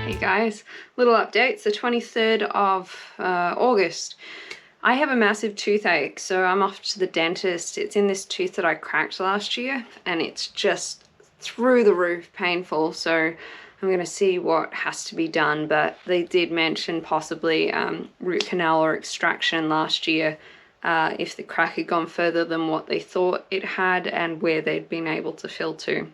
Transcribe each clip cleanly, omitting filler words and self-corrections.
Hey guys, little update. It's the 23rd of August. I have a massive toothache, so I'm off to the dentist. It's in this tooth that I cracked last year, and it's just through the roof painful. So I'm going to see what has to be done, but they did mention possibly root canal or extraction last year if the crack had gone further than what they thought it had and where they'd been able to fill to.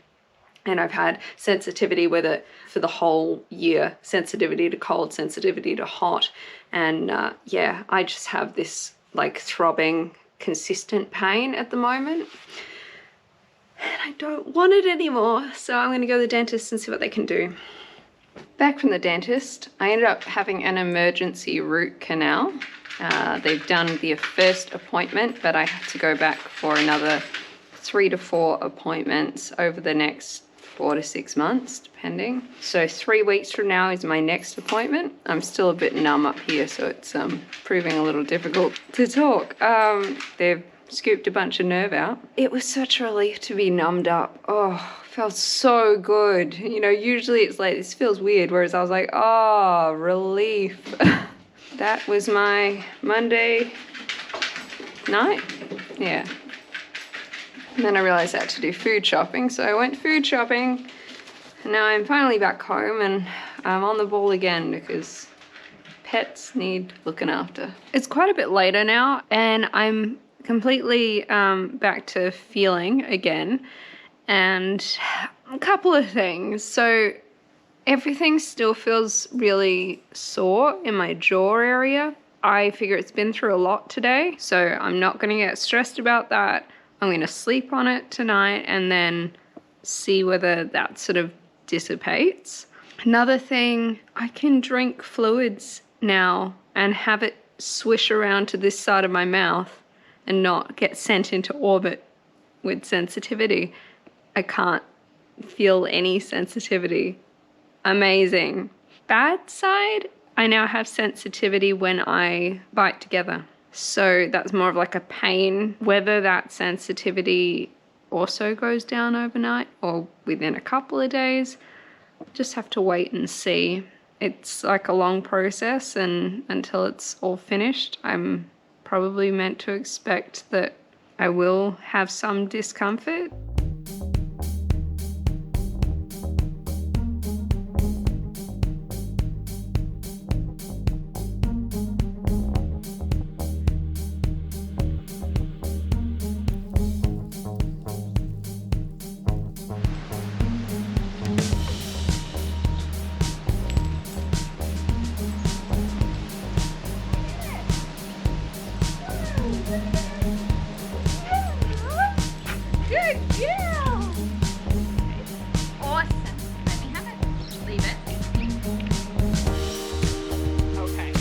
And I've had sensitivity with it for the whole year, sensitivity to cold, sensitivity to hot. And yeah, I just have this like throbbing, consistent pain at the moment. And I don't want it anymore. So I'm gonna go to the dentist and see what they can do. Back from the dentist, I ended up having an emergency root canal. They've done the first appointment, but I have to go back for another 3 to 4 appointments over the next 4 to 6 months, depending. So 3 weeks from now is my next appointment. I'm still a bit numb up here, so it's proving a little difficult to talk. They've scooped a bunch of nerve out. It was such a relief to be numbed up. Oh, felt so good. You know, usually it's like, this feels weird, whereas I was like, oh, relief. That was my Monday night. Yeah. And then I realized I had to do food shopping, so I went food shopping. And now I'm finally back home and I'm on the ball again because pets need looking after. It's quite a bit later now and I'm completely back to feeling again. And a couple of things. So everything still feels really sore in my jaw area. I figure it's been through a lot today, so I'm not going to get stressed about that. I'm going to sleep on it tonight and then see whether that sort of dissipates. Another thing, I can drink fluids now and have it swish around to this side of my mouth and not get sent into orbit with sensitivity. I can't feel any sensitivity. Amazing. Bad side, I now have sensitivity when I bite together. So that's more of like a pain. Whether that sensitivity also goes down overnight or within a couple of days, just have to wait and see. It's like a long process, and until it's all finished, I'm probably meant to expect that I will have some discomfort. Good girl! Awesome. Let me have it. Leave it. Okay.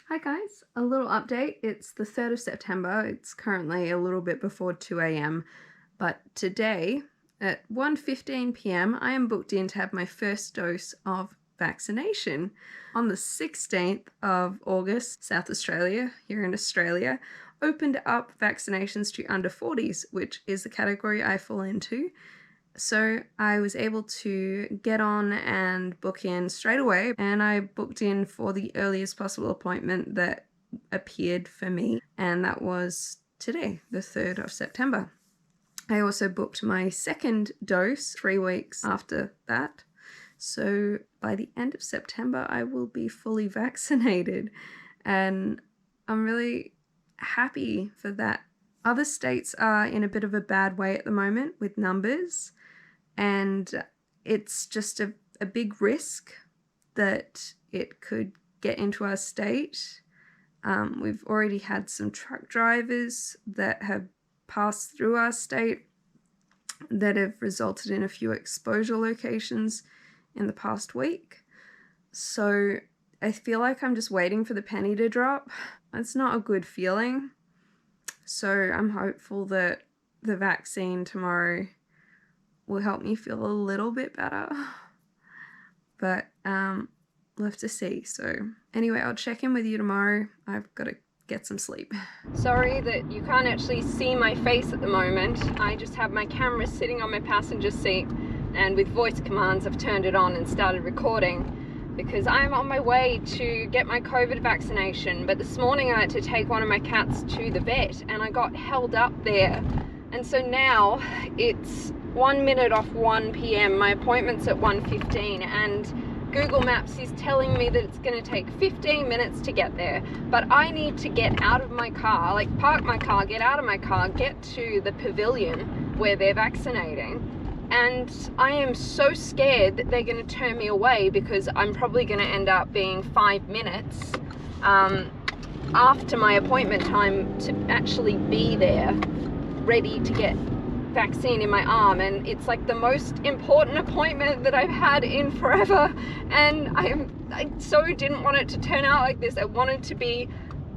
Hi guys, a little update. It's the 3rd of September. It's currently a little bit before 2 a.m. But today at 1:15 p.m. I am booked in to have my first dose of vaccination. On the 16th of August, South Australia, here in Australia, opened up vaccinations to under 40s, which is the category I fall into. So I was able to get on and book in straight away, and I booked in for the earliest possible appointment that appeared for me, and that was today, the 3rd of September. I also booked my second dose 3 weeks after that. So by the end of September, I will be fully vaccinated, and I'm really happy for that. Other states are in a bit of a bad way at the moment with numbers, and it's just a big risk that it could get into our state. We've already had some truck drivers that have passed through our state that have resulted in a few exposure locations in the past week. So I feel like I'm just waiting for the penny to drop. It's not a good feeling. So I'm hopeful that the vaccine tomorrow will help me feel a little bit better. But we'll have to see. So anyway, I'll check in with you tomorrow. I've got to get some sleep. Sorry that you can't actually see my face at the moment. I just have my camera sitting on my passenger seat, and with voice commands I've turned it on and started recording because I'm on my way to get my COVID vaccination. But this morning I had to take one of my cats to the vet and I got held up there. And so now it's 1 minute off 1 p.m. My appointment's at 1:15 and Google Maps is telling me that it's going to take 15 minutes to get there. But I need to get out of my car, like park my car, get out of my car, get to the pavilion where they're vaccinating. And I am so scared that they're going to turn me away because I'm probably going to end up being 5 minutes after my appointment time to actually be there ready to get vaccine in my arm. And it's like the most important appointment that I've had in forever, and I so didn't want it to turn out like this. I wanted to be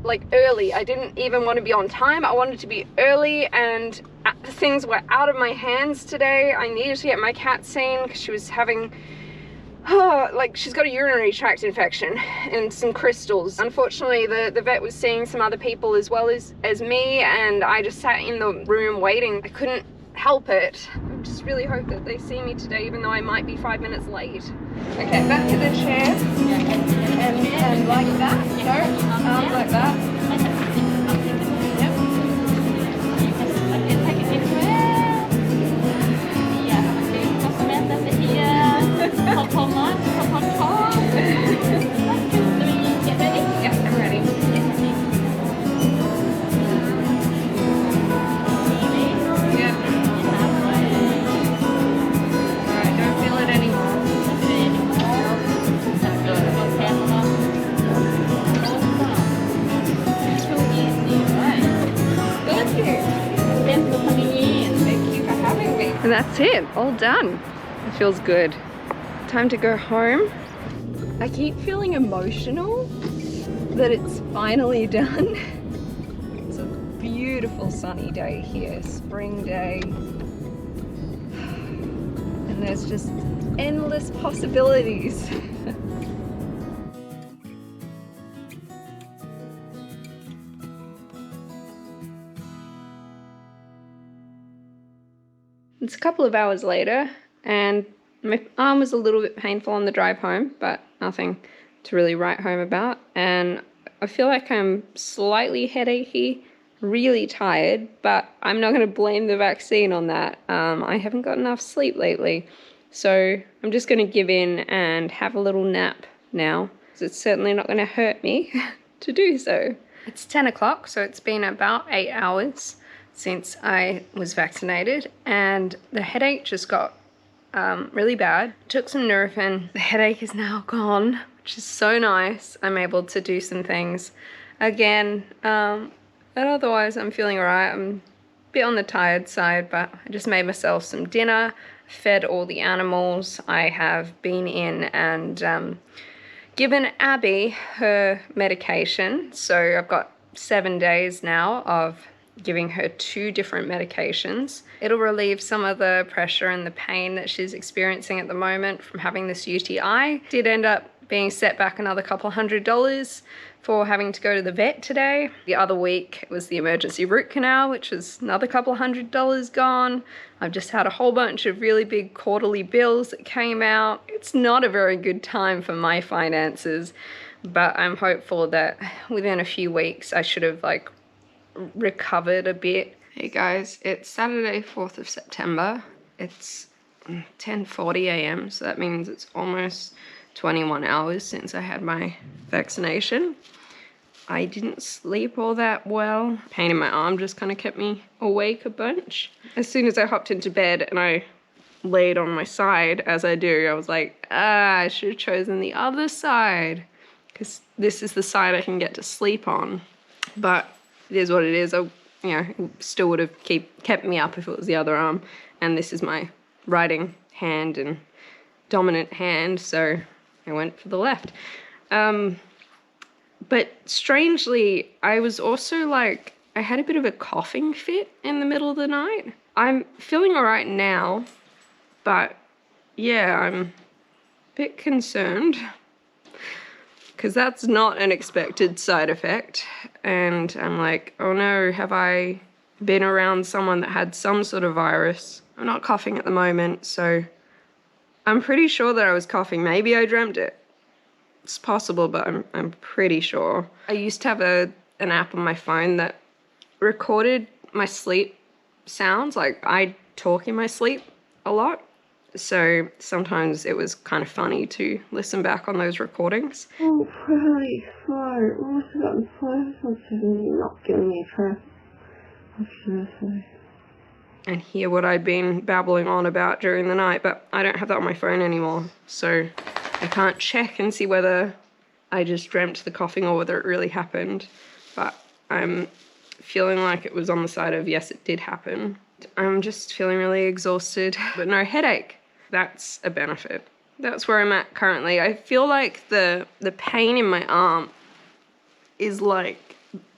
like early. I didn't even want to be on time. I wanted to be early, and things were out of my hands today. I needed to get my cat seen because she was having like she's got a urinary tract infection and some crystals. Unfortunately, the vet was seeing some other people as well as me, and I just sat in the room waiting. I couldn't help it. I just really hope that they see me today, even though I might be 5 minutes late. Okay, back to the chair. And like that. No, arms like that. Hold on. Get ready? Yeah, I'm ready. Yeah. Alright, don't feel it anymore. Thank you. Thank you for having me. And that's it, all done. It feels good. Time to go home. I keep feeling emotional that it's finally done. It's a beautiful sunny day here, spring day. And there's just endless possibilities. It's a couple of hours later, and my arm was a little bit painful on the drive home, but nothing to really write home about. And I feel like I'm slightly headachy, really tired, but I'm not going to blame the vaccine on that. I haven't got enough sleep lately, so I'm just going to give in and have a little nap now. It's certainly not going to hurt me to do so. It's 10 o'clock, so it's been about 8 hours since I was vaccinated, and the headache just got really bad. Took some Nurofen. The headache is now gone, which is so nice. I'm able to do some things again, and otherwise I'm feeling alright. I'm a bit on the tired side, but I just made myself some dinner, fed all the animals. I have been in and given Abby her medication, so I've got 7 days now of giving her 2 different medications. It'll relieve some of the pressure and the pain that she's experiencing at the moment from having this UTI. Did end up being set back another couple $100 for having to go to the vet today. The other week it was the emergency root canal, which was another couple $100 gone. I've just had a whole bunch of really big quarterly bills that came out. It's not a very good time for my finances, but I'm hopeful that within a few weeks I should have like recovered a bit. Hey guys, it's Saturday 4th of September. It's 10:40 a.m. so that means it's almost 21 hours since I had my vaccination. I didn't sleep all that well. Pain in my arm just kind of kept me awake a bunch. As soon as I hopped into bed and I laid on my side, as I do, I was like, I should have chosen the other side, because this is the side I can get to sleep on. But it is what it is. It still would have kept me up if it was the other arm. And this is my writing hand, and dominant hand, so I went for the left. But strangely, I was also like, I had a bit of a coughing fit in the middle of the night. I'm feeling all right now, but yeah, I'm a bit concerned because that's not an expected side effect. And I'm like, oh no, have I been around someone that had some sort of virus? I'm not coughing at the moment, so I'm pretty sure that I was coughing. Maybe I dreamt it. It's possible, but I'm pretty sure. I used to have an app on my phone that recorded my sleep sounds. Like, I talk in my sleep a lot. So sometimes it was kind of funny to listen back on those recordings. Oh, pretty fart. I must have gotten five something not giving me a prep. And hear what I'd been babbling on about during the night, but I don't have that on my phone anymore. So I can't check and see whether I just dreamt the coughing or whether it really happened. But I'm feeling like it was on the side of yes, it did happen. I'm just feeling really exhausted, but no headache. That's a benefit. That's where I'm at currently. I feel like the pain in my arm is like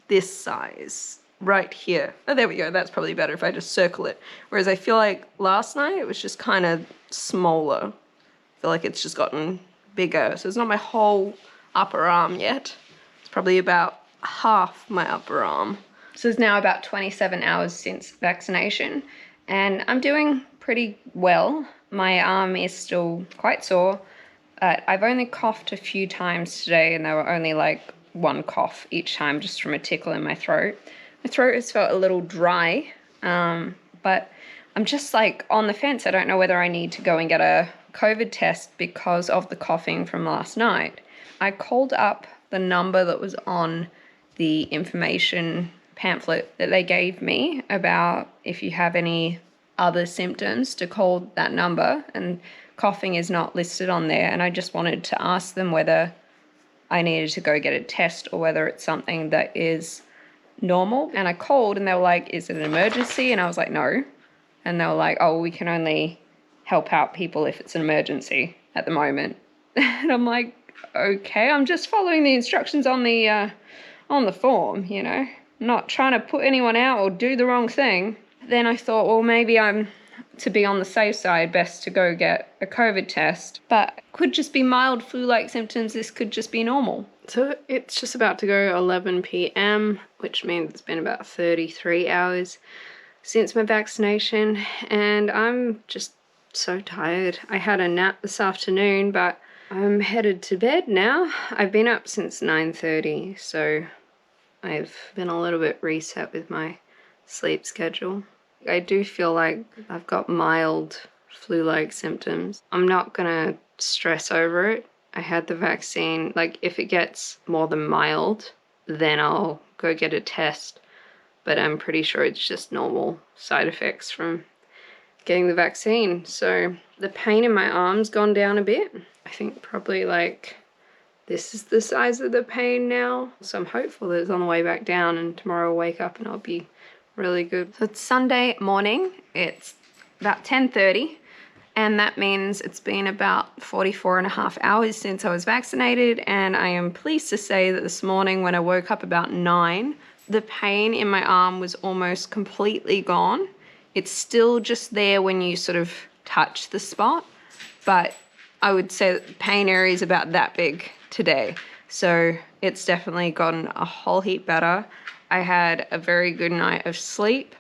this size right here. Oh, there we go. That's probably better if I just circle it. Whereas I feel like last night it was just kind of smaller. I feel like it's just gotten bigger. So it's not my whole upper arm yet. It's probably about half my upper arm. So it's now about 27 hours since vaccination, and I'm doing pretty well. My arm is still quite sore. I've only coughed a few times today, and they were only like one cough each time, just from a tickle in my throat. My throat has felt a little dry, but I'm just like on the fence. I don't know whether I need to go and get a COVID test because of the coughing from last night. I called up the number that was on the information pamphlet that they gave me about if you have any other symptoms to call that number, and coughing is not listed on there. And I just wanted to ask them whether I needed to go get a test or whether it's something that is normal. And I called and they were like, is it an emergency? And I was like, no. And they were like, oh, we can only help out people if it's an emergency at the moment. And I'm like, okay, I'm just following the instructions on the form, you know, not trying to put anyone out or do the wrong thing. Then I thought, well, maybe I'm, to be on the safe side, best to go get a COVID test. But it could just be mild flu-like symptoms. This could just be normal. So it's just about to go 11 p.m, which means it's been about 33 hours since my vaccination. And I'm just so tired. I had a nap this afternoon, but I'm headed to bed now. I've been up since 9:30, so I've been a little bit reset with my sleep schedule. I do feel like I've got mild flu-like symptoms. I'm not gonna stress over it. I had the vaccine. Like, if it gets more than mild, then I'll go get a test. But I'm pretty sure it's just normal side effects from getting the vaccine. So the pain in my arm's gone down a bit. I think probably like this is the size of the pain now. So I'm hopeful that it's on the way back down, and tomorrow I'll wake up and I'll be really good. So it's Sunday morning. It's about 10:30, and that means it's been about 44 and a half hours since I was vaccinated. And I am pleased to say that this morning when I woke up about 9, the pain in my arm was almost completely gone. It's still just there when you sort of touch the spot, but I would say that the pain area is about that big today. So it's definitely gotten a whole heap better. I had a very good night of sleep.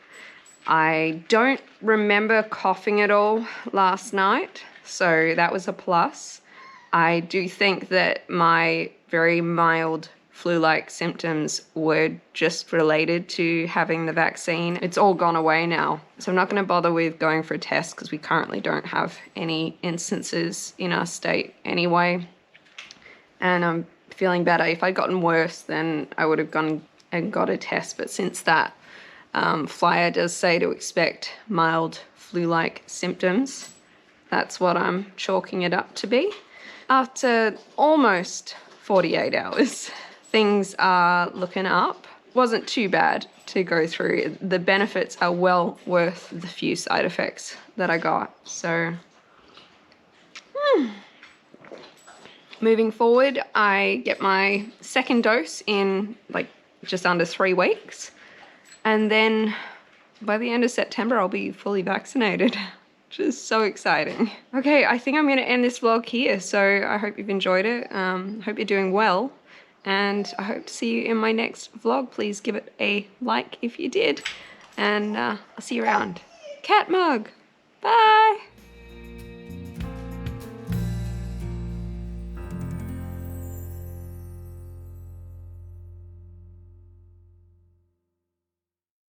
I don't remember coughing at all last night, so that was a plus. I do think that my very mild flu-like symptoms were just related to having the vaccine. It's all gone away now, so I'm not going to bother with going for a test because we currently don't have any instances in our state anyway. And I'm feeling better. If I'd gotten worse, then I would have gone and got a test. But since that flyer does say to expect mild flu-like symptoms, that's what I'm chalking it up to be. After almost 48 hours, things are looking up. Wasn't too bad to go through. The benefits are well worth the few side effects that I got. So Moving forward, I get my second dose in like just under 3 weeks. And then by the end of September, I'll be fully vaccinated, which is so exciting. Okay, I think I'm going to end this vlog here. So I hope you've enjoyed it. Hope you're doing well. And I hope to see you in my next vlog. Please give it a like if you did. And I'll see you around. Cat mug. Bye.